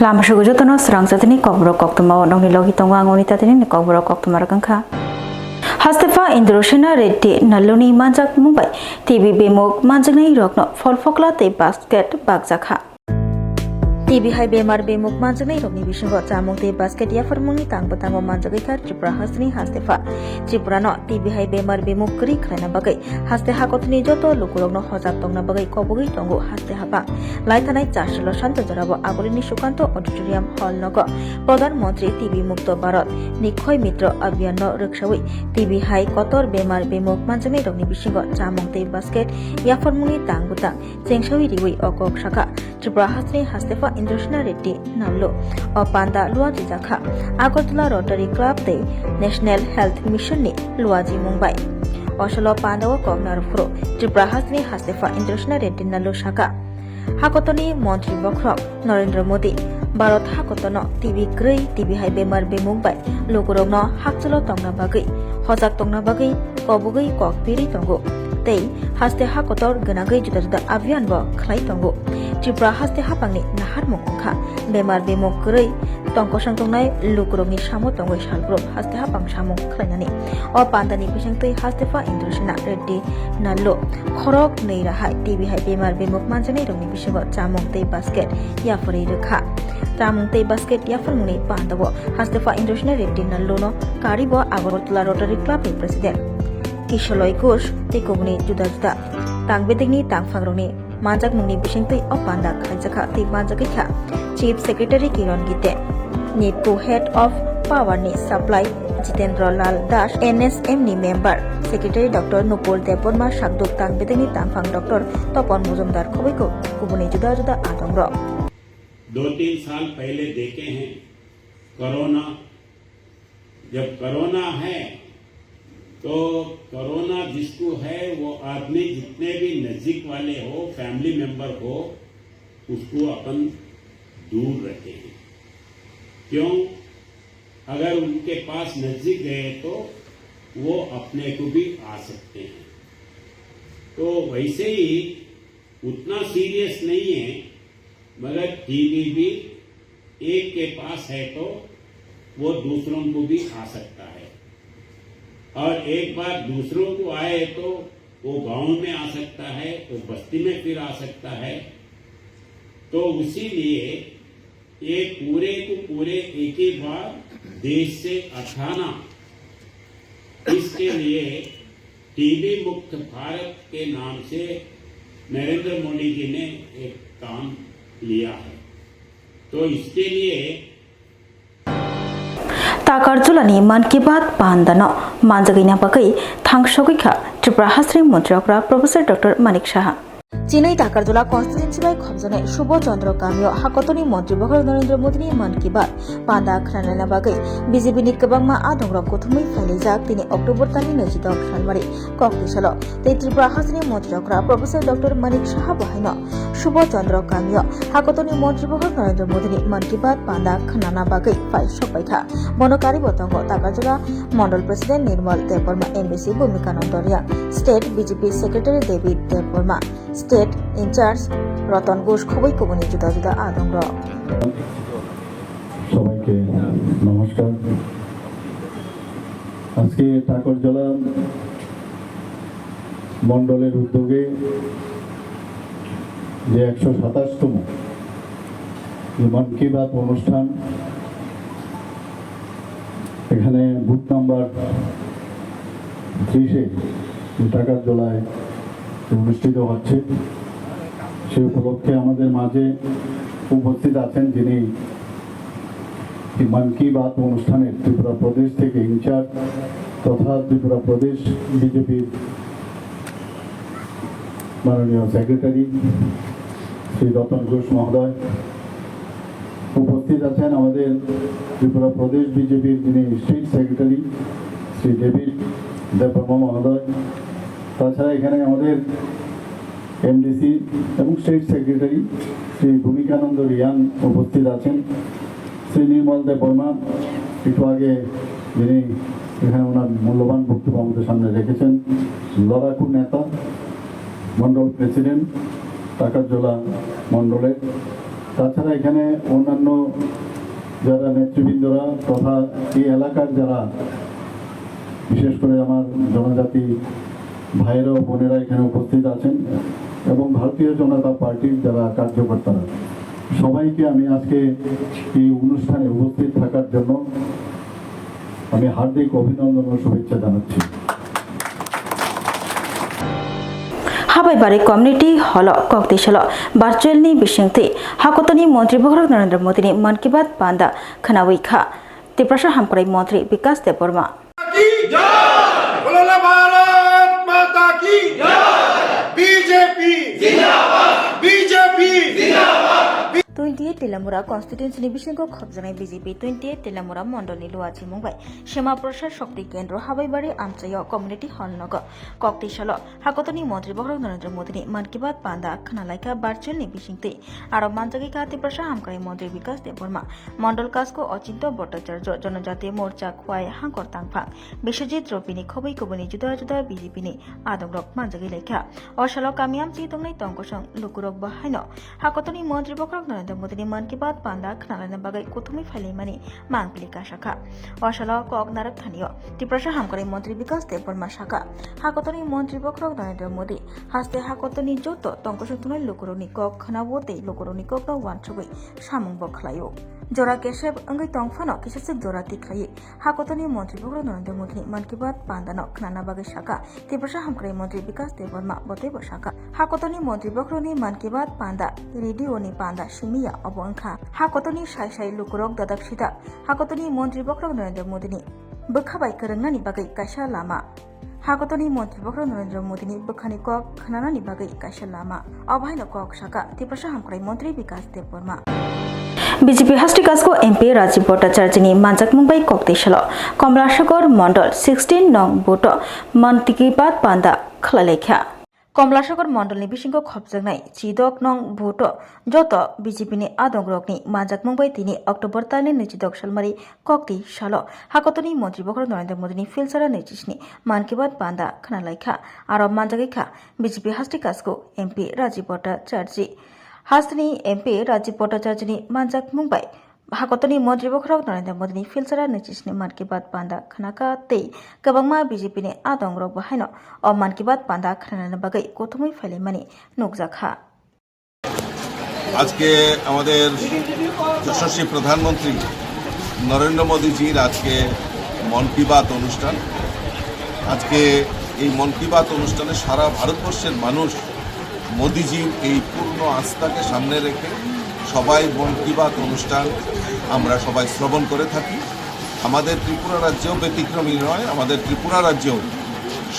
Lama sugu jotono Swrangchati ni Kokborok Koktwma nongni logi tongwa ngoni tatini ni Kokborok Koktwma rakangkha. Hastefa Indroshina Reddy naluni manjak Mumbai TV bemok manjaknai rokno folfokla te basket bagjakha. TV hai bemar bemok manjaknai rokni bisingo chamung te basket ya formungni tangbatamo manjakikha Tripura hastini Hastefa. Tripura no TV hai bemar bemok kri khlaina bagai haste hakotni joto lukurokno hojak tongna bagai kobogoi tongo haste hapa. Laithanai Chashilo Shanto Jarabo Agolini Shukanto Auditorium Hall Nogo Pradhan Mantri TV Mukto Bharat Nikhoi Mitro Abhiyan no Ruksawi TV Hai Kotor Bemar Bemok Manjaknai rokni bisingo chamung te basket ya formungni tangbutang chengsawi riwi okok shaka Tripura hastini Hastefa Indroshina Reddy Nallo o Panda Luaji Jakha Agartala Rotary Club te National Health Mission ni Luaji Mumbai Oslo Panda o Kognar Fro Tripura hastini Hastefa Indroshina Reddy Nallo shaka Hakotoni Mantri Bokrok Narendra Modi Bharat Hakotono TV Grey TV Hai Bemar Bemungbai Lukurokno Hakchalo Tongna Bagai Hojak Tongna Bagai Kobogai Kokpiri Tongo Tei Haste Hakotor Ganagai Juda Juda Abhiyan bo Khlai Tongo Tripura haste hapangni nahar mungkha Bemar Bemok Grey Tongkosang Tongnai Lukurokni Samo Tongoi Salgrop Haste Hapang Samung Khlainani O Pandani Bisangtei Hastefa Indroshina Reddy Nallo Khorok Neira Hai TV Hai Bemar Bemok Manjaknai rokni bisingo chamung tei basket yaforei rwkha chamung tei basket yaformungni pandabo Hastefa Indroshina Reddy Nallo no karibo Agartala Rotary Club ni President Kisholoi Ghosh tei kogni juda juda tangbedekni tangphangrokni manjakmungni bisingtui o panda khaijakha tei manjakikha Chief Secretary Kiran Gite Need to Head of Power ni Supply Jitendra Lal Das NSM ni Member Secretary Dr. Nupur Deborma Shakduk tangbedekni tangphang Dr. Topon Mujumdar Khobaiko kubuni juda juda atongrok 2-3 साल पहले देखे हैं corona जब corona है तो corona जिसको है वो आदमी जितने भी नजदीक वाले हो फैमिली मेंबर हो उसको अपन दूर रखे हैं क्यों अगर उनके पास नजदीक गए तो वो अपने को भी आ सकते हैं तो वैसे ही उतना सीरियस नहीं है मगर टीबी भी एक के पास है तो वो दूसरों को भी आ सकता है और एक बार दूसरों को आए तो वो गांव में आ सकता है वो बस्ती में फिर आ सकता है तो उसी लिए ये पूरे को पूरे एक ही बार देश से हटाना इसके लिए टीबी मुक्त भारत के नाम से नरेंद्र मोदी जी ने एक काम लिया है तो इसके लिए Takarjulani Man Ki Baat Pandano Manjagina Bagai Thangsogikha Tripura hastini Montrokra Professor Dr. Manik Shaha Chinai Takarjula Constituency by Khomjane Shubho Chandra Kamyo Hakotoni Montri Bokhar Narendra Modi ni Man Ki Baat Panda Khranana Bagai BJP ni Kabangma Adongrok Kothumai Phailejak tini October tani 22 January Koktisalo Tei Tripura hastini Montrokra Professor Dr. Manik Shaha Bahaino Shubho Chandra Kamyo Hakotoni Montri Bokhar Narendra Modi ni Man Ki Baat Panda Khranana Bagai Phai Sopaikha Bonokari Botongo Takarjula Mandal President Nirmal Deborma MBC Bhumika Nondoria State BJP Secretary David Deborma State in charge Ratan Ghosh খুবই কবনি জুদা জুদা আদংর সবাইকে নমস্কার আজকে টাকরজলা মণ্ডলের উদ্যোগে যে 127তম মন কি বাত অনুষ্ঠান এখানে বুথ নাম্বার 30 এ টাকরজলায় অনুষ্ঠিত হচ্ছে সেই উপলক্ষে আমাদের মাঝে উপস্থিত আছেন যিনি মন কি বাত অনুষ্ঠানের ত্রিপুরা প্রদেশ থেকে ইনচার্জ তথা ত্রিপুরা প্রদেশ বিজেপির মাননীয় সেক্রেটারি শ্রী রতন ঘোষ মহোদয় উপস্থিত আছেন আমাদের ত্রিপুরা প্রদেশ বিজেপির যিনি state secretary Shri David Debbarma মহোদয় তাছাড়া এখানে আমাদের এমডিসি এবং স্টেট সেক্রেটারি শ্রী ভূমিকানন্দ রিয়াং উপস্থিত আছেন শ্রী নির্মল দেববর্মা একটু আগে যিনি এখানে ওনার মূল্যবান বক্তব্য আমাদের সামনে রেখেছেন লড়াকু নেতা মণ্ডল প্রেসিডেন্ট টাকারজলা মণ্ডলের তাছাড়া এখানে অন্যান্য যারা নেতৃবৃন্দরা তথা এই এলাকার যারা বিশেষ করে আমার জনজাতি ভাইরা ও বোনেরা এখানে উপস্থিত আছেন এবং ভারতীয় জনতা পার্টির যারা কার্যকর্তারা, সবাইকে আমি আজকে এই অনুষ্ঠানে উপস্থিত থাকার জন্য আমি হার্দিক অভিনন্দন ও শুভেচ্ছা জানাচ্ছি। হাবাইবাড়ি কমিউনিটি হল কক্তেশাল ভার্চুয়াलनि बिसिंथि हाकतनि मन्त्री बहरक नरेंद्र मोदीनि मन की बात बान्दा खनावैखा त्रिपुरा हामखराय मन्त्री विकास देबबर्मा भारत माता की बीजेपी जिंदाबाद बीजेपी जिंदाबाद 28 तेलामुरा कन्स्टिट्युएन्सीनि बिसिंखौ खबजानाय बीजेपी 28 तेलामुरा मण्डलनि लुवाची मुंबाई सेमा प्रसाद शक्ति केन्द्र हाबाईबाड़ी आमचायाव कम्युनिटी हल नगर कक्तेशाल हाकतनि मन्त्री बहरक नरेंद्र मोदीनि मन की बात बान्दा खनालायखा भार्चुअलनि बिसिंथि आरो मानजागिका त्रिपुरा हामखराय मन्त्री विकास देबबर्मा मण्डल काजको अचिन्त भट्टाचार्य जनजातीय मोर्चा खुवाय हांकर तांफा बिश्वजित रबिनि खबै खबैनि जुदा जुदा बीजेपीनि आदमरक मानजागि लेखा अशाल कामियाम चितंनाय तंकसं लुकुरक बाहायनो हाकतनि मन्त्री बहरक नरेंद्र मोदीनि मन की बात बान्दा खनालायना बागै कुथुमै फाइलायमानि मांगलिका शाखा अशाल कक नारक थानियो त्रिपुरा हामखराय मन्त्री विकास देबबर्मा शाखा हाकतनि मन्त्री बहरक नरेंद्र मोदी हास्ते हाकतनि जत तंकसं तुनाय लुकुरनि कक खनाबोते लुकुरनि कक वानसबै सामुंग बखलायो जरा केशव अंगै तंफानो किसुक जरा तिखायै हाकतनि मन्त्री बहरक नरेंद्र मोदीनि मन की बात बान्दानो खनाना बागै शाखा त्रिपुरा हामखराय मन्त्री विकास देबबर्मा बतेबो शाखा हाकतनि मन्त्री बहरकनि मन की बात बान्दा रेडियोनि बान्दा सिमिया अबंखा हाकतनि साय साय लुकुरक दादाब सिदा हाकतनि मन्त्री बहरक नरेंद्र मोदीनि बोखाबाय फोरोंनायनि बागै कायसा लामा हाकतनि मन्त्री बहरक नरेंद्र मोदीनि बोखानि कक खनानानि बागै कायसा लामा अभायनो कक शाखा त्रिपुरा हामखराय मन्त्री विकास देबबर्मा बीजेपी हास्टिकासको एमपी राजीव भट्टाचार्यनि मानजाक मुंबाई कक्तेशाल कमलासागर मंडल 16 नং बोट मन की बात बान्दा खलालेखा कमलासागर मण्डलनि बिसिंखौ खबजानाय 14 नং भोट जत बीजेपीनि आदंग्रकनि मानजाक मुंबाई 3 अक्टोबर तानि 22 सालमारि कक्तेशाल हाकतनि मन्त्री बहरक नरेंद्र मोदीनि फिलसारा 25 मन की बात बान्दा खनालायखा आरो मानजागैखा बीजेपी हास्टिकासको एमपी राजीव भट्टाचार्य हास्तिनि एमपी राजीव भट्टाचार्यनि मानजाक मुंबाई हाकतनि मन्त्री बहरक नरेंद्र मोदीनि फिलसारा 25 मन की बात बान्दा खनाका तै गोबांमा बीजेपीनि आदंग्रक बाहायनो अ मन की बात बान्दा खनानानि बागै गथमै फाइलायमानि नुकजाखा আজকে আমাদের যশস্বী প্রধানমন্ত্রী নরেন্দ্র মোদীজির আজকে মন কি বাত অনুষ্ঠান। আজকে এই মন কি বাত অনুষ্ঠানে সারা ভারতবর্ষের মানুষ মোদীজির এই পূর্ণ আস্থাকে সামনে রেখে সবাই মন কি বাত অনুষ্ঠান আমরা সবাই শ্রবণ করে থাকি। আমাদের ত্রিপুরা রাজ্যেও ব্যতিক্রমী নয়, আমাদের ত্রিপুরা রাজ্যেও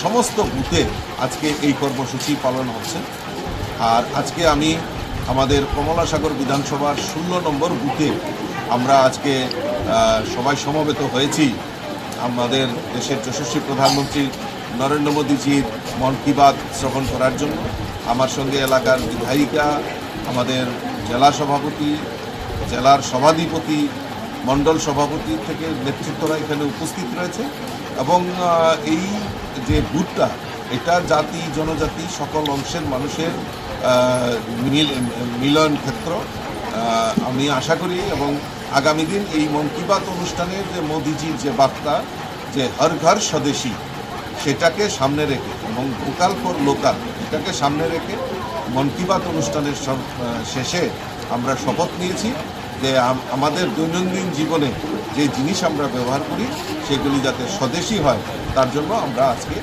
সমস্ত বুথে আজকে এই কর্মসূচি পালন হচ্ছে। আর আজকে আমি আমাদের কমলাসাগর বিধানসভার 16 নম্বর বুথে আমরা আজকে সবাই সমবেত হয়েছি আমাদের দেশের যশস্বী প্রধানমন্ত্রী নরেন্দ্র মোদীজির মন কি বাত শ্রবণ করার জন্য। আমার সঙ্গে এলাকার বিধায়িকা, আমাদের জেলা সভাপতি, জেলার সভাধিপতি, মণ্ডল সভাপতি থেকে নেতৃত্বরা এখানে উপস্থিত রয়েছে এবং এই যে বুথটা এটা জাতি জনজাতি সকল অংশের মানুষের মিলন ক্ষেত্র। আমি আশা করি এবং আগামী দিন এই মন কি বাত অনুষ্ঠানের যে মোদিজির যে বার্তা যে হর ঘর স্বদেশী সেটাকে সামনে রেখে এবং ভোকাল ফর লোকাল এটাকে সামনে রেখে মন কি বাত অনুষ্ঠানের শেষে আমরা শপথ নিয়েছি যে আমাদের দৈনন্দিন জীবনে যে জিনিস আমরা ব্যবহার করি সেগুলি যাতে স্বদেশী হয় তার জন্য আমরা আজকে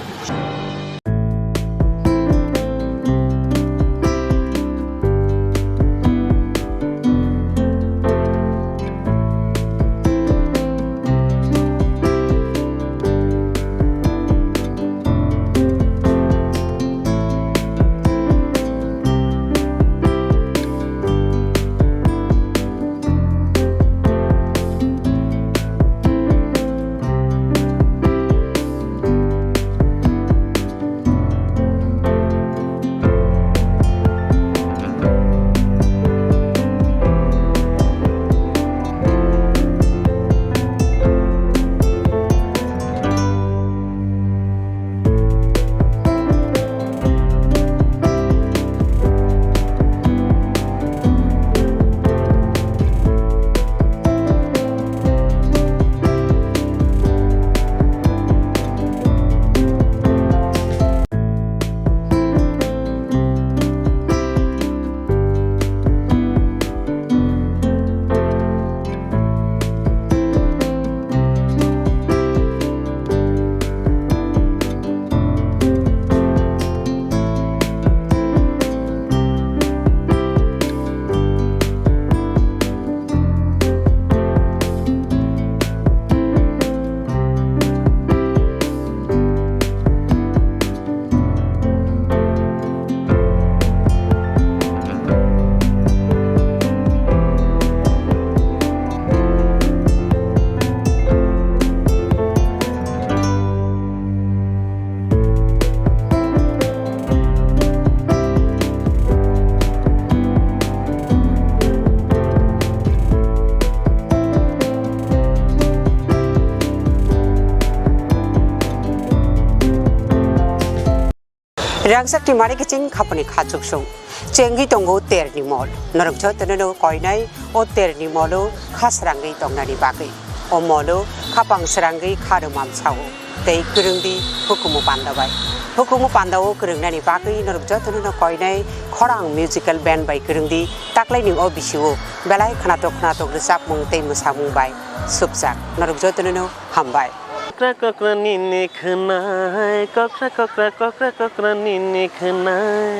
Swrangchati mari kicing kapani khachuk sung cenggi tongo ter ni mol norok jo teneno koinai o ter ni molo khasrangi tongnani bagai o molo khapang srangi kharumam chao tei kurungdi hukumu pandawo kurungnani bagai norok jo teneno koinai khorang musical band bai kurungdi taklai ni o bisiwo belai khnatok resap mung tei musamung bai subjak norok jo teneno hambai Kokra nini khnai kokra nini khnai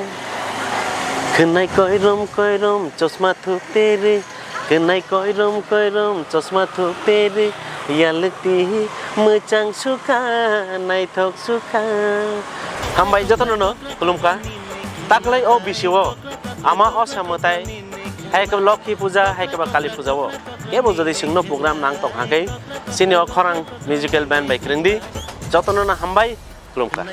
khnai koirom chosma thuk tere khnai koirom chosma thuk tere yalti muchang sukha nai thok sukha hambai jotono no kulumka taklai o bisiwo ama osamotai hai ka lokhi puja hai ka kali puja wo ebo jodi singno program nang tok hakai sini khorang musical band by krindi jotono na hambai kulumka.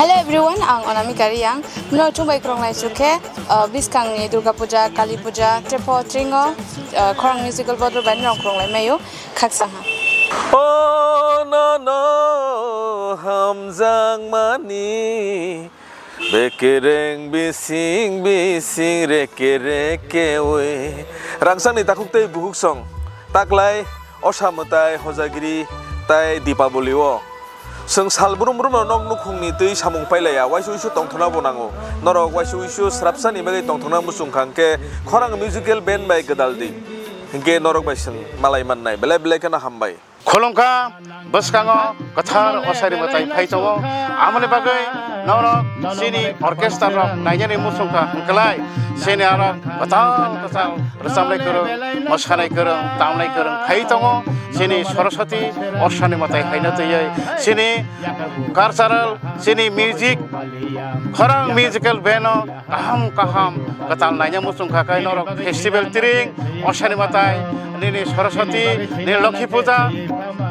Hello everyone, ang Onami Kariyang. No chumbai krong lai suke biskang ni Durga Puja, Kali Puja, Trepo Tringo, khorang musical bottle band rong krong lai mayo khaksa ha. Oh no hamjang mani bekereng bising reke we rangsang ni takuk tei buhuk song taklai osamutai hojagiri tai dipaboli wo sung salburum nok nukhung ni tei samung pailaya waisu tongthona bonango norok waisu srapsani bagai tongthona musung khangke khorang musical band bai gadaldi hingke norok bai sung malai mannai belai kana hambai Kolongka baskango kathar osari matai phaitawo amane bagai norok sini orkestra rok naijani musungka hengkalai sini arok katang resamlai kereng mosanai kereng tamlai kereng phaitawo sini Swrangchati osani matai haina tei sini cultural sini music khorang musical band kaham katal naija musungka kai norok festival tiring osani matai nini Swrangchati nini Lokhi Puja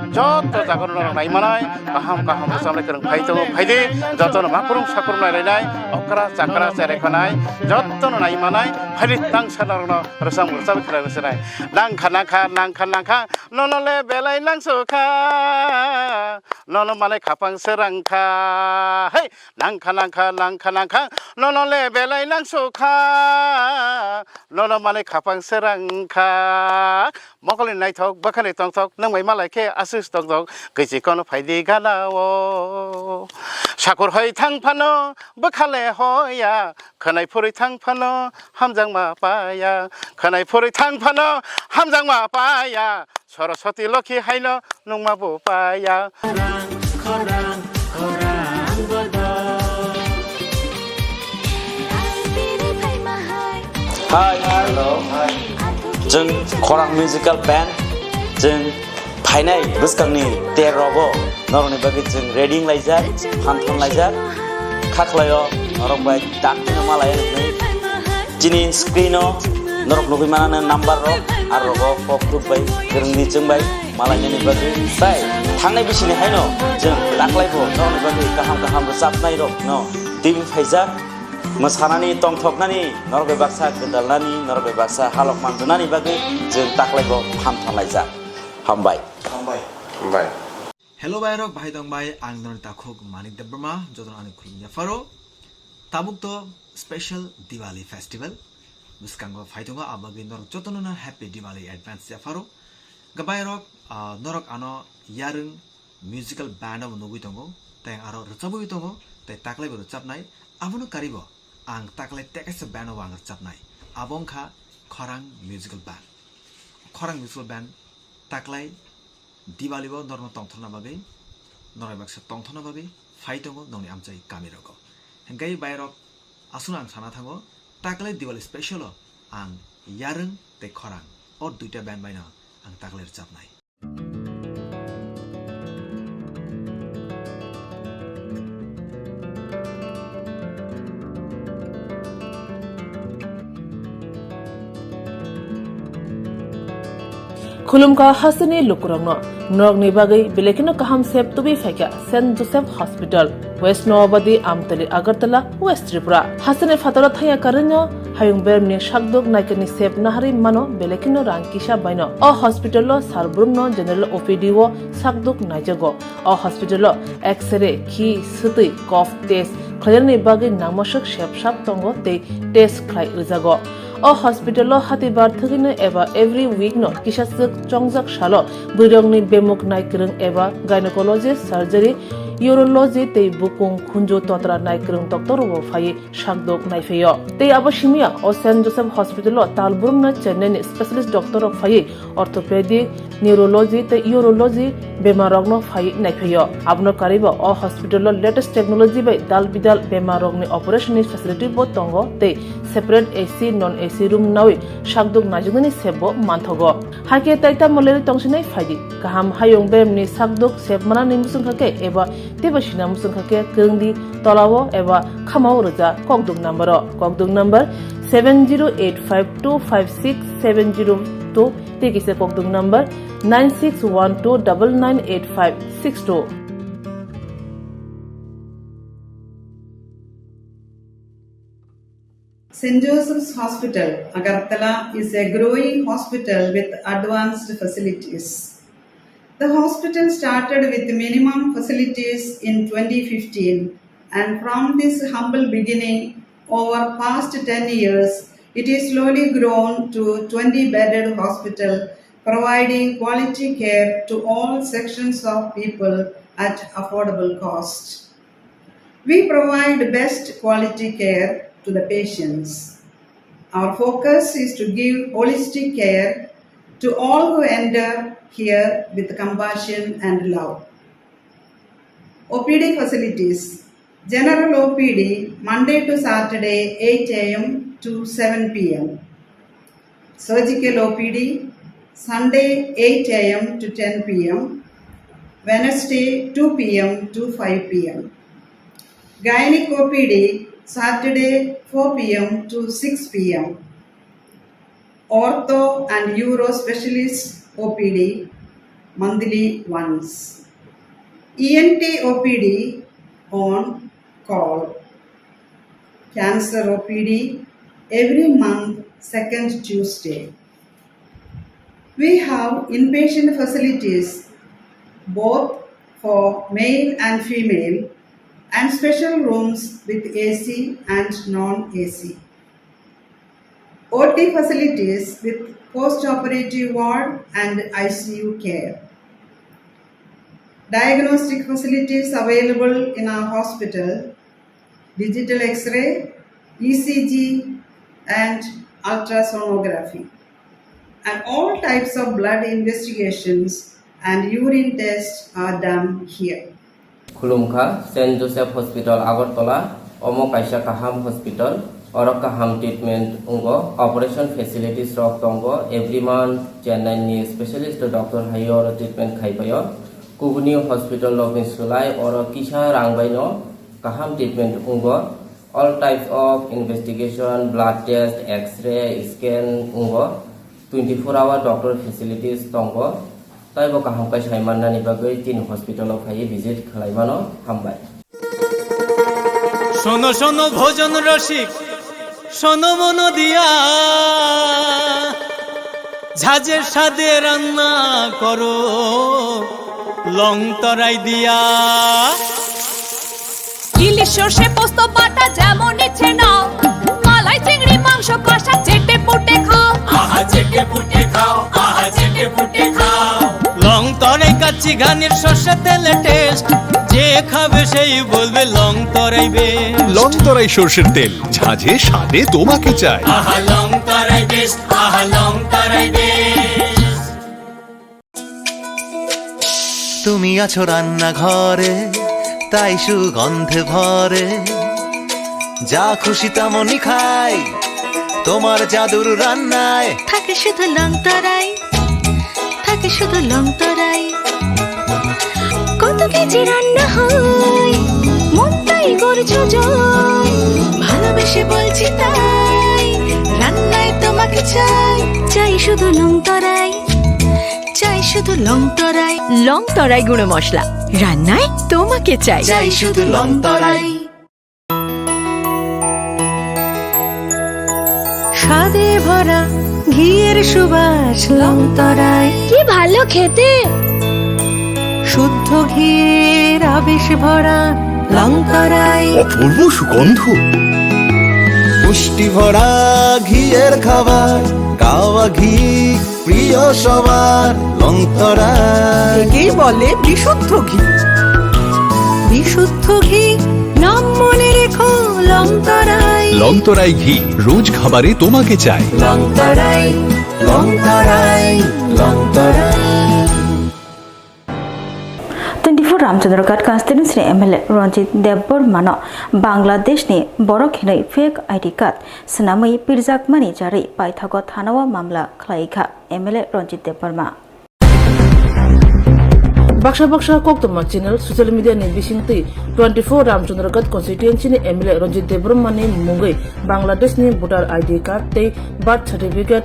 joto jagon norok nai manai kaham samlai kereng phaidi joto makurung sakurung nai okra chakra cherekhanai joto nai manai phaidi tang sanarok no resam resam khara resenai nangkha nono le belai nangsukha nono manai khapang serangkha hei nangkha nono le belai nangsukha nono manai khapang serangkha mokoli nai thok bakhani tong thok nang mai malai ke asus tong thok kisi kono phaidi galao sakur hoi thang phano bakhale hoya khanai phuri thang phano hamjang ma paya khanai phuri thang phano hamjang ma paya Swrangchati Lokhi haino nungma bo paya khorang Hi, hello. Jeng khorang musical band jeng phainai buskangni terobo noroni bagi jeng reading laijak hanthon laijak khaklayo norok bai dakna malai nei jini screeno norok nubi manana number ro arrogo poktuk bai gerengdi jeng bai malai ni bagi sai thangnai bisini haino jeng laklaibo noroni bagi kaham resapnai ro no tv phaijak mosanani tongthoknani norbe baksa gedalnani norbe baksa halok manjunani bagi jeng taklaibo phamthanlaijak hambai Hello bairok bahai dong bai ang non takhok manik debrma joton ani khulnya faro tabuk to special Diwali festival biskango phaitonga abagi norok jotonona happy Diwali advance ya faro gabairok norok ano yarung musical band of nugui tongo teng aro rechabui tongo tei taklai bo rechabnai abono karibo ang taklai tekes band of ang rechabnai abongkha khorang musical band taklai Diwali bo norma tongthona bagai norai baksa tongthona bagai phaitongo nongni amchai kamiroko hengkai bairok asun ang sana thango taklai Diwali special ang yarung te khorang or duita band baina ang taklai rechabnai Khulumka hasani lukurangno norok ni bagai belekino kaham sep tubi faika St Joseph Hospital West Noabadi Amtali Agartala West Tripura hasane fatara thaya karenyo hayung bermni shakdok naikani sep nahari mano belekino rangkisha baino o hospital lo sarbrumno general OPD wo sakdok naijago o hospital lo x-ray ki suti cough test khayarni bagi namasak shepshap tongo te test khlai rijago o hospital hati bar thagine eba every week no kisasuk chongjak salo burongni bemuk naikrung eba gynecologist surgery urology te bukung khunjo totra naikrung doctor wo phai shakdok naifeyo te abashimia o St. Joseph Hospital talburna Chennai specialist doctor of phai orthopedic neurology te urology bemarogno phai naifeyo abno kariba o hospital latest technology by dal bidal bemarogni operation facility bo tongo te separate AC non AC room nawi shakdok najugni sebo manthogo hake taita moleri tongsinai phaidi kaham hayong bemni shakdok sebmana nimsung khake eba tebashina musung khake kengdi tolawo eba khamau roja kokdok number 7085256702 tekise kokdok number 9612998562 St. Joseph's Hospital, Agartala is a growing hospital with advanced facilities. The hospital started with minimum facilities in 2015, and from this humble beginning, over past 10 years, it is slowly grown to 20-bedded hospital, providing quality care to all sections of people at affordable cost. We provide best quality care to the patients. Our focus is to give holistic care to all who enter here with compassion and love. OPD facilities. General OPD Monday to Saturday 8 a.m. to 7 p.m. Surgical OPD Sunday 8 a.m. to 10 p.m. Wednesday 2 p.m. to 5 p.m. Gynec OPD Saturday 4 p.m. to 6 p.m. Ortho and Uro Specialist OPD monthly once. ENT OPD on call. Cancer OPD every month, second Tuesday. We have inpatient facilities both for male and female and special rooms with AC and non-AC. OT facilities with post-operative ward and ICU care. Diagnostic facilities available in our hospital, digital X-ray, ECG and ultrasonography. And all types of blood investigations and urine tests are done here. Khulumkha St. Joseph Hospital Agartala Omo Kaisa Kaham Hospital Oro Kaham treatment ungo operation facilities rok tongo every month Chennai ni specialist doctor hayo treatment khaipayo Kubuni Hospital lokin sulai oro kisha rangbaino kaham treatment ungo all types of investigation blood test x-ray scan ungo 24-hour doctor facilities tongo taibo kaham kai saimanna ni bagai tin hospital of hai visit khalaimano hambai শোনো শোনো ভোজন রসিক শোনো মন দিয়া ঝাঁঝের স্বাদে রান্না করো লং তরাই দিয়া ইলিশ সর্ষে পোস্ত বাটা যেমন ইচ্ছে নাও মালাই চিংড়ি মাংস কষা চেটে পুটে খাও আহা চেটে পুটে খাও আহা চেটে পুটে খাও লং তরাই কাচ্চি ঘানির সর্ষে তেলে টেস্ট যে খাবে সেই বলবে লং তরাই বেশ লং তরাই সরষের তেল ঝাঁঝে স্বাদে তোমাকে চাই আহা লং তরাই বেশ আহা লং তরাই বেশ তুমি আছো রান্না ঘরে তাই সুগন্ধে ভরে যা খুশি তেমনই খাই তোমার জাদুর রান্নায় থাকে শুধু লং তরাই থাকে শুধু লং তরাই কত কেজি রান্না হয় মনটাই করছো জয় ভালোবেসে বলছি তাই রান্নায় তোমাকে চাই চাই শুধু লং তরাই চাই শুধু লং তরাই গুঁড়ো মশলা রান্নায় তোমাকে চাই চাই শুধু লং তরাই স্বাদে ভরা ঘিয়ের সুবাস লং তরাই কি ভালো খেতে শুদ্ধ ঘিয়ের আবেশ ভরা লংতরাই অপূর্ব সুগন্ধ, পুষ্টি ভরা ঘিয়ের খাবার, কাওয়া ঘি প্রিয় সবার, লংতরা একেই বলে বিশুদ্ধ ঘি। বিশুদ্ধ ঘি নাম মনে রেখো, লংতরাই। লংতরাই ঘি রোজ খাবারে তোমাকে চাই। লংতরাই লংতরাই লংতরাই। 24 रामचंद्रगढ़ कॉन्स्टिट्यूंसी एमएलए रंजीत देवबर्मा बांग्लादेश ने बरक हिनै फेक आईडी कार्ड सनामै पिरजाक मानि जारै पाइथागो थानावा मामला खलाइखा एमएलए रंजीत देवबर्मा बक्सा बक्सा कोक्तमा चैनल सोशल मीडिया नि बिसिंगतै 24 रामचंद्रगढ़ कॉन्स्टिट्यूंसी नि एमएलए रंजीत देवबर्मा नि मुंगै बांग्लादेश नि वोटर आईडी कार्ड तै बर्थ सर्टिफिकेट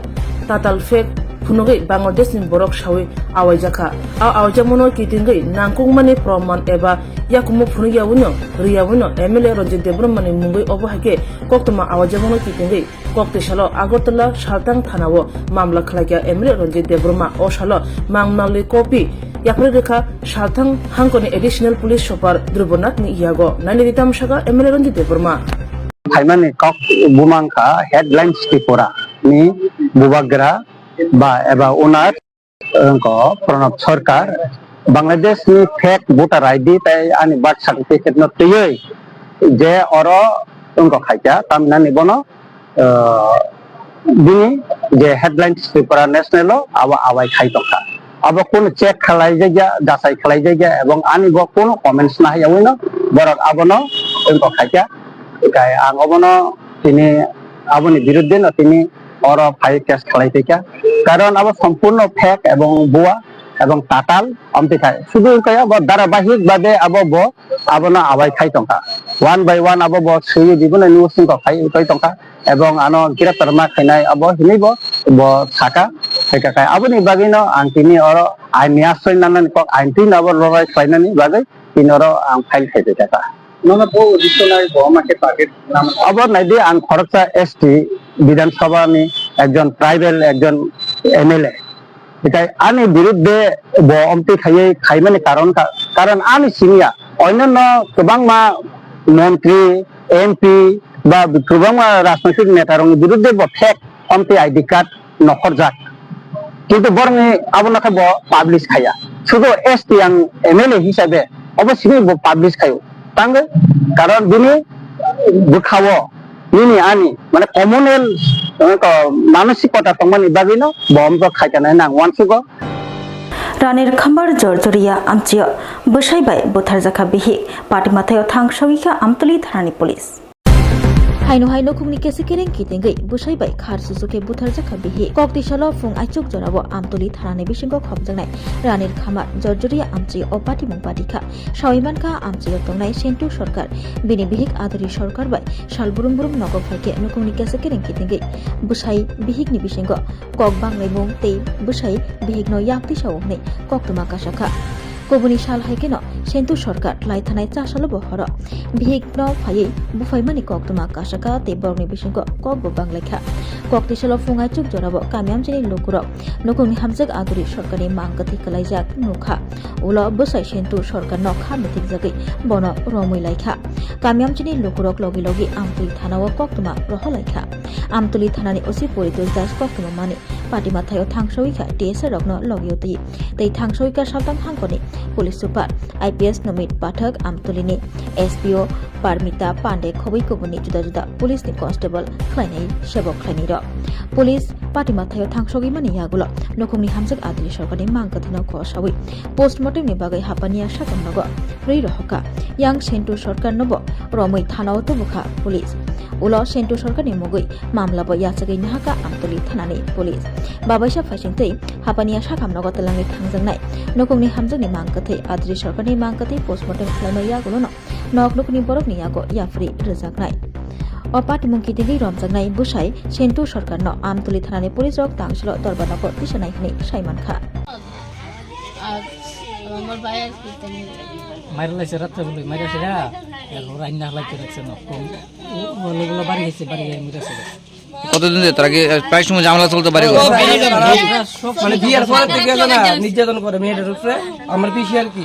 ताताल फेक फुनुगै बांग्लादेश नि बरक सावै आवाइजाखा आवाइजामनो कितिंगै नांकुंगमानि प्रमाण एबा याकुमो फुनुगियावनो रियावनो एमएलए रंजीत देवबर्मा नि मुंगै अबहाके कोक्तमा आवाइजामनो कितिंगै कोक्तेशालो आगरतला सालतां थानावो मामला खलाइया एमएलए रंजीत देवबर्मा ओ सालो मांगनालि कपि याफरे रेखा सालतां हांकोनि एडिशनल पुलिस सुपार ध्रुवनाथ नि यागो नानि रिताम सागा एमएलए रंजीत देवबर्मा थाइमानि कक बुमांखा हेडलाइन्स टिपोरा नि बुबाग्रा बा एबा ओनार प्रणब सरकार बांग्लादेश नि फेक वोटर आईडी तै आनि बर्थ सर्टिफिकेट न तयै जे अरो उनको खाइया तामनानि बनो बिनि जे हेडलाइन्स टिपोरा नेशनल आवा आवाय खाइतोखा अब कोन चेक खालाय जायगा जासाय खालाय जायगा एवं आनि ब कोन कमेन्ट्स ना हायावनो बरक आबनो उनको खाइया एकाय आं अबनो तिनि आबनि बिरुद्धे न तिनि और फाइल केस खलाइतेका कारण अब संपूर्ण फेक एवं बुआ एवं ताताल अमतिखाय शुद्ध कया ब धाराबाहिक बादे अब ब आबना आवाय खाइ टंका 1 बाय 1 अब ब सुयो दिबन न्यूज को खाइ टंका एवं आनो गिरफ्तार मा खाइनाय अब हिनिबो ब साका हेकाय आबनि बागिनो आं तिनि और आइनिया सयनान को आइनथिन अब लराय खाइनानि बागै तिनरो आं फाइल खाइतेका नना पो दिसनाय बमा के टारगेट नाम अब नाइदि आं खरचा एसटी विधानसभा में एकजन ट्राइबल एकजन एमएलए एटाय आनि बिरुद्धे ब अमति खायै खाइमानि कारण आनि सिनिया अन्यान्य गोबांमा मंत्री एमपी बा गोबांमा राजनैतिक नेतारनि बिरुद्धे ब फेक अमति आईडी कार्ड नखर जाक किन्तु बरनि आबनाखा ब पाब्लिश खाया शुद्ध एसटी आं एमएलए हिसाबै अबसिनि ब पाब्लिश खायो तांगे कारण बिनि बुखावो ini ani mana komunal मानसिकता तंगमनि बागिनो बम तो खाइकानाय नां वानसुगो रानेर खम्बर जर्जरिया आमचिया बसाइबाय बुथारजाखा बिहि पार्टी माथायाव थांसाविखा आमतली थानानि पुलिस हाइनो हाइनो खुंनि केसे केरें कितेंगै बुसाइबाय खार सुसुके बुथारजाखा बिहि कक्तिशालो फुं आइचुक जराबो आमतली थानानि बिसिंगो खबजंनाय रानेर खामार जर्जरिया आमचिया अपाटी मुंपाटिखा सावैमानखा आमचिया तंगनाय सेन्टु सरकार बिनि बिहिक आदरि सरकार बाय सालबुरुम बुरुम नगक फाइके नुकुंनि केसे केरें कितेंगै बुसाइ बिहिकनि बिसिंगो कक बांनाय मुं ते बुसाइ बिहिकनो याक्ति सावनै कोक्तमा कासाखा कोबुनि साल हाइकेनो सेन्टु सरकार लाइथानाय चासालो बहर बिहिकनो फायै बुफाइमानि कोक्तमा कासाका ते बरनि बिसिंगो कक बांलाइखा कोक्तिसालो फुंगाय चुक जराबो कामियामजिनि लोकुरो नकुंनि हामजक आदुरि सरकारनि मांगथि कलाइजाक नुखा उलो बुसाइ सेन्टु सरकारनो खामिथिक जगै बन रमै लाइखा कामियामजिनि लोकुरक लगी लगी आमतुलि थानाव कोक्तमा रहलाइखा आमतुलि थानानि ओसि परितोष दास कोक्तमा माने पार्टी माथायाव थांसौइखा टीएसआर रगनो लगियोति तै थांसौइखा सालतां हांकनि पुलिस सुपार आईपीएस नमित पाठक आमतुलिनि एसपीओ पारमिता पांडे खबै कोबुनि जुदा जुदा पुलिसनि कन्स्टेबल खलाइनाय सेबक खलाइनि र पुलिस पार्टी माथायाव थांसौगि माने यागुलो नकुंनि हामजक आदरि सरकारनि मांगथिनो खसावै पोस्टमर्टेमनि बागै हापानिया साकमनगो रै रहका यां सेन्टु सरकार नबो रमै थानाव तबुखा पुलिस उलो सेन्टु सरकारनि मुगै मामलाबो याचगै नाहाका आमतुलि थानानि पुलिस बाबाइसा फाइसिंतै हापानिया साकमनगो तलाङै थांजंनाय नकुंनि हामजकनि मांगथै आदरि सरकारनि मांगथै पोस्टमर्टेम खालामनाय यागुलोनो नकनुकनि बरकनि यागो याफ्रि रोजाकनाय अपाटी मुंकिदिगै रमजागनाय बुसाइ सेन्टु सरकारनो आमतुलि थानानि पुलिस रक तांसलो दरबारनको तिसनाय हनै साइमानखा माइरला से रात बोले माइरा से या राइना ला के रखसन को बोले बोले बारी से बारी मिरा से কতদিন ধরে তার আগে প্রায় সময় ঝামেলা চলতে পারে মানে বিয়ার পরে থেকে না নির্যাতন করে মেয়েটার উপরে আমার পিছিয়ে আর কি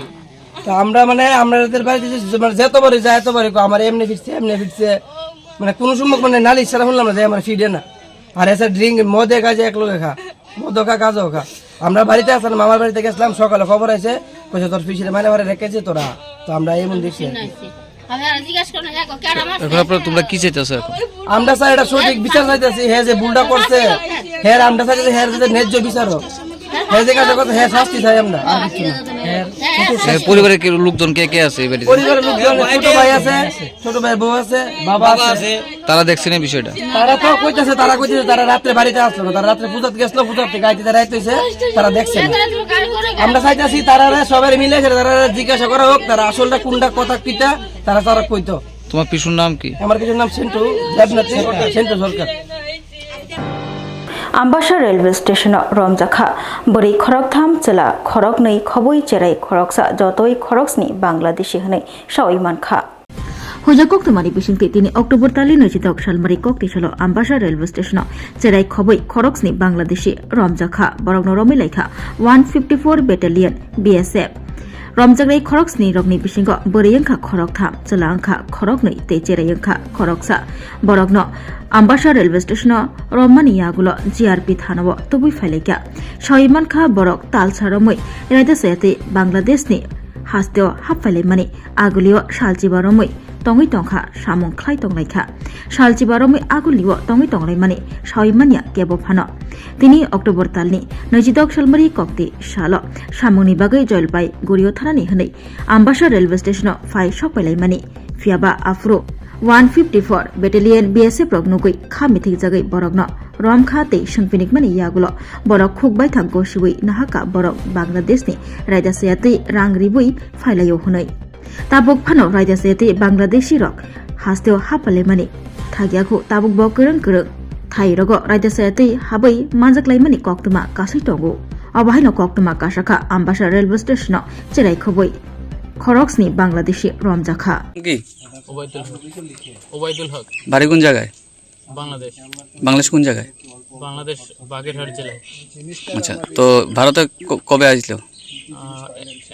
তো আমরা মানে আমাদের বাড়িতে মানে যতবারই যায় এতবারই আমার এমনি ফিরছে মানে কোনো সময় মানে নালিশ ছাড়া শুনলাম না যে আমার ফিডে না আর এসে ড্রিঙ্ক মদে কাজে এক লোকে খা মদ খা কাজও খা আমরা বাড়িতে আসলাম মামার বাড়িতে গেছিলাম সকালে খবর আছে কইছে তোর ফিসিরে মানে বাড়ি রেখেছে তোরা তো আমরা এমন দেখছি তোমরা কি চাইতেছো এখন আমরা স্যার এটা সঠিক বিচার চাইতেছি হ্যাঁ যে ভুলটা করছে হ্যাঁ আমরা চাইতেছি হ্যাঁ যে ন্যায্য বিচার হোক হ্যাঁ যে কাজটা করছে হ্যাঁ শাস্তি চাই আমরা আর কিছু না পরিবারের লোকজন কে কে আছে পরিবারের লোকজন ছোট ভাই আছে ছোট ভাই বউ আছে বাবা আছে তারা দেখছেন এই বিষয়টা তারা তো কইতেছে তারা রাত্রে বাড়িতে আসলো না তারা রাত্রে পূজাতে গেছিল পূজাতে গাইতে রাইতে হইছে তারা দেখছে আমরা চাইতেছি তারা সবাই মিলে তারা জিজ্ঞাসা করা হোক তারা আসলটা কোনটা কথা কিটা তারা কইতো তোমার পিছুর নাম কি আমার পিছুর নাম সেন্টু দেবনাথ সেন্টু সরকার आम्बासा रेलवे स्टेशन रमजाखा बोरै खरकथाम चला खरकनै खबै चेराय खरकसा जतै खरक्सनि बांग्लादेशी हनै सावैमानखा हुजा कोक्तमानि बिसिंति 3 अक्टोबर तालि 2010 सालमारि कोक्तिसलो आम्बासा रेलवे स्टेशन चेराय खबै खरक्सनि बांग्लादेशी रमजाखा बरगनो रमिलाइखा 154 बेटालियन BSF रमजाग्राय खरक्सनि रगनि बिसिंग बोरैयंखा खरकथाम चलांखा खरकनै ते चेरायंखा खरकसा बरगनो आम्बासा रेलवे स्टेशन रममानि यागुलो GRP थानाव तुबुइ फाइलाइका सयमानखा बरक तालसारमै रायदासयाते बांग्लादेशनि हास्तेव हाबफाइलाइमानि आगुलियो सालचिबारमै तङै तंखा सामुं ख्लाइ तंलाइखा सालचिबारमै आगुलियो तङै तंलाइमानि सयमानिया केबो फानो 3 अक्टोबर तालनि 2010 सालमारि कक्ति सालो सामुंनि बागै जलपाइगुरियाव थानानै हनै आम्बासा रेलवे स्टेशन फाइ सपाइलाइमानि फियाबा आफ्रो 154 बेटालियन BSF रगनुगै खामिथिक जगै बरगनो रमखा ते संपिनिक मानि यागुलो बरक खुगबाय थां गसिबै नाहाका बरक बांग्लादेशनि रायदासयातै रांग्रिबै फाइलायो हुनै ताबुक फानो रायदासयातै बांग्लादेशी रक हास्तेव हापालेमानि थागियाखौ ताबुक बकरन करक थाइ रग रायदासयातै हाबै मानजाक्लाइमानि कोक्तमा कासै टंगो अबाहायनो कोक्तमा कासाखा आम्बासा रेलवे स्टेशन चेराय खबै खरक्सनि बांग्लादेशी रमजाखा কি ওবায়দুল হক বাড়ি কোন জায়গায় বাংলাদেশ কোন জায়গায় বাংলাদেশ বাগেরহাট জেলায় আচ্ছা তো ভারতে কবে আসলো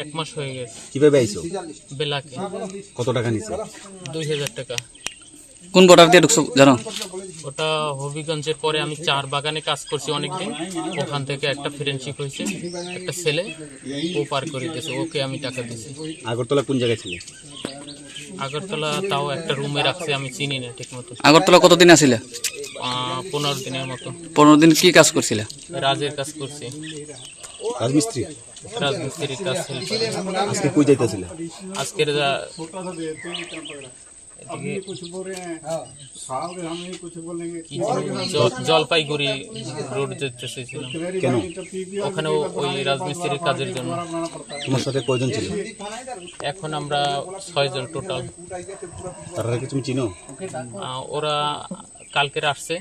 এক মাস হয়ে গেছে কিভাবে আইছো বেলাকে কত টাকা নিছে 2000 টাকা কোন বর্ডার দিয়ে ঢুকছো জানো ওটা হবিগঞ্জের পরে আমি চার বাগানে কাজ করছি অনেকদিন ওখান থেকে একটা ফ্রেন্ডশিপ হয়েছে একটা ছেলে ও পার করে দিয়েছে ওকে আমি টাকা দিয়েছি আগরতলা কোন জায়গায় ছিলে আগরতলা তাও একটা রুমে রাখছে আমি চিনি না ঠিকমতো আগরতলা কতদিন আছিলে 15 দিনের মতো 15 দিন কি কাজ করছিলে রাজের কাজ করছি রাজমিস্ত্রির কাজ আজকে কই যাইতেছিল আজকের জলপাইগুড়ি রোড যেতেছিলাম কেন ওখানে ওই রাজমিস্ত্রির কাজের জন্য তোমার সাথে কয়জন ছিল এখন আমরা 6 জন টোটাল তারা কি তুমি চিনো ওরা কালকে আসছে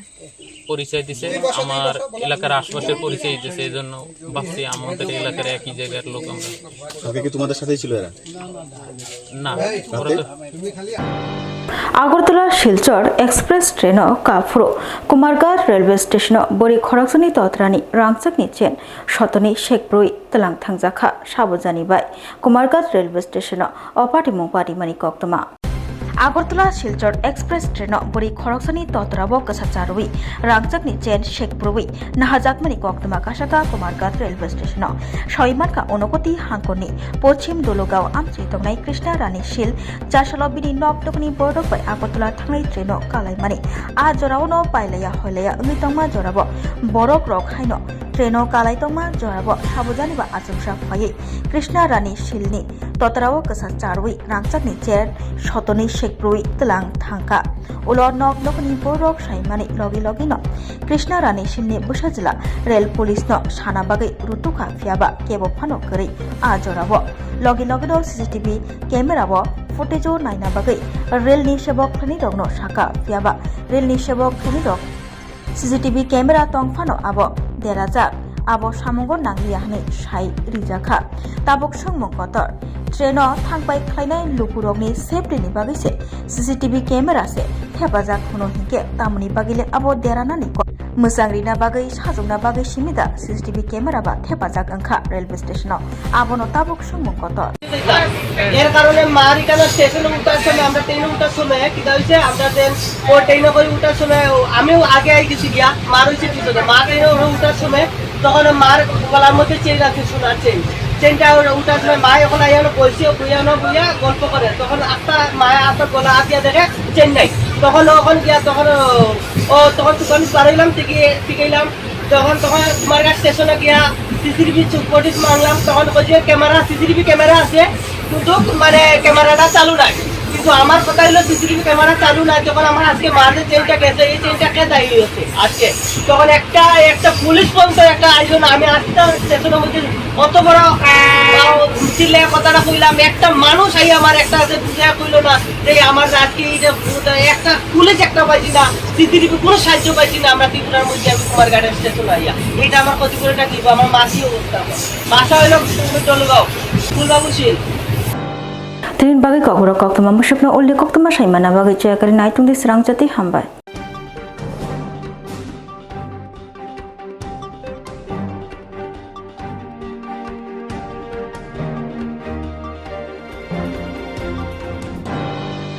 পরিচয় দিছে আমার এলাকার আশপাশের পরিচয় দিছে এইজন্য ভাবছি আমাদের এলাকার একই জায়গার লোক আমরা সবাই কি তোমাদের সাথেই ছিল এরা না আগরতলা শিলচর एक्सप्रेस ट्रेन काफ्रो कुमारघाट रेलवे स्टेशन बोरी खरक्सनि तत्रानि रांगचाकनि चेन शतनि शेकब्रुइ तलां थांजाखा साबजानि बाय कुमारघाट रेलवे स्टेशन अपाटी मुंपाटी मानि कोक्तमा আগরতলা শিলচর एक्सप्रेस ट्रेन बोरी खरक्सनि तत्राबो कसाचारुइ रांगचाकनि चेन शेकब्रुइ नाहाजाकमानि कोक्तमा कासाका कुमारघाट रेलवे स्टेशन सयमानका अनगति हांकरनि पश्चिम दलगाव आमचैतंनाय कृष्णा रानी शिल जासलबिनि नबटकनि बर्डक बाय আগরতলা थांनाय ट्रेन कालायमानि आ जरावनो पाइलाया हयलाया अंगितंमा जराबो बरक रक हायनो ट्रेन कालायतंमा जराबो साबजानिबा आजमसा फायै कृष्णा रानी शिलनि तत्राबो कसाचारुइ रांगचाकनि चेन शतनि शेकब्रुइ तलां थांका उलो नक नकनि बरक सायमानि लगे लगेनो कृष्णा रानी शिलनि बुसाजिला रेल पुलिस न सानाबागै रुटुखा फियाबा केबो फानो करै आ जराबो लगे लगेनो सीसीटीवी कैमेराबो फुटेजो नायना बागै रेलनि सेबकफोरनि रगनो साका फियाबा रेलनि सेबकफोरनि रग सीसीटीवी कैमेरा तंफानो आबो देराजा आबो सामुंगो नांलिया हनै साइ रिजाखा ताबुक संमुं कतर ट्रेन थांबाय खालायनाय लुकुरगनि सेफ्टिनि बागैसे सीसीटीवी कैमेरा से हेफाजाब होनो हिंके तामुनि बागैले आबो देरानानि मोजांरिना बागै साजौना बागै सिमिदा सीसीटीवी कैमेरा बा हेफाजाब अंखा रेलवे स्टेशनाव आबोनो ताबुक संमुं कतर চাইতাম এর কারণে মার এখানে স্টেশনে উঠার সময় আমরা ট্রেনে উঠার সময় কি হয়েছে আমরা ও ট্রেনে করে উঠার সময় আমিও আগে আই গেছি গিয়া মার হয়েছে পিছনে মা ট্রেনে উঠার সময় তখন মার গলার মধ্যে চেন আছে সোনার চেনটা উঠার সময় মা এখন আইয়ানো বসে বইয়া গল্প করে তখন একটা মায়ের আপনার গলা হাতিয়া দেখে চেন নাই তখন ওখানে গিয়া তখন তখন দোকানে পারাইলাম টিকাইলাম তখন তোমার কাছে স্টেশনে গিয়া সিসিটিভি ফুটেজ মাংলাম তখন বলছে ক্যামেরা সিসিটিভি ক্যামেরা আছে কিন্তু মানে ক্যামেরাটা চালু নাই কিন্তু আমার কথা হলো সিসিটিভি ক্যামেরা চালু নাই যখন আমার আজকে মাঝে চেনটা গেছে এই চেনটা কে দাঁড়িয়ে হচ্ছে আজকে তখন একটা পুলিশ পর্যন্ত একটা আয়োজন আমি আজকে স্টেশনের মধ্যে অত বড় চিল্লে কথাটা কইলাম একটা মানুষ আই আমার একটা আছে বুঝা কইলো না যে আমার আজকে একটা পুলিশ একটা পাইছি না সিসিটিভি কোনো সাহায্য পাইছি না আমরা ত্রিপুরার মধ্যে আমি কুমার গার্ডেন স্টেশন আইয়া এইটা আমার ক্ষতি করেটা কি আমার মাসি অবস্থা বাসা হইলো জলগাঁও ফুলবাবু শীল Tin bagi Kokborok Koktwma musukna ulli Koktwma saimana bagi cekari naitung di Swrangchati hambai.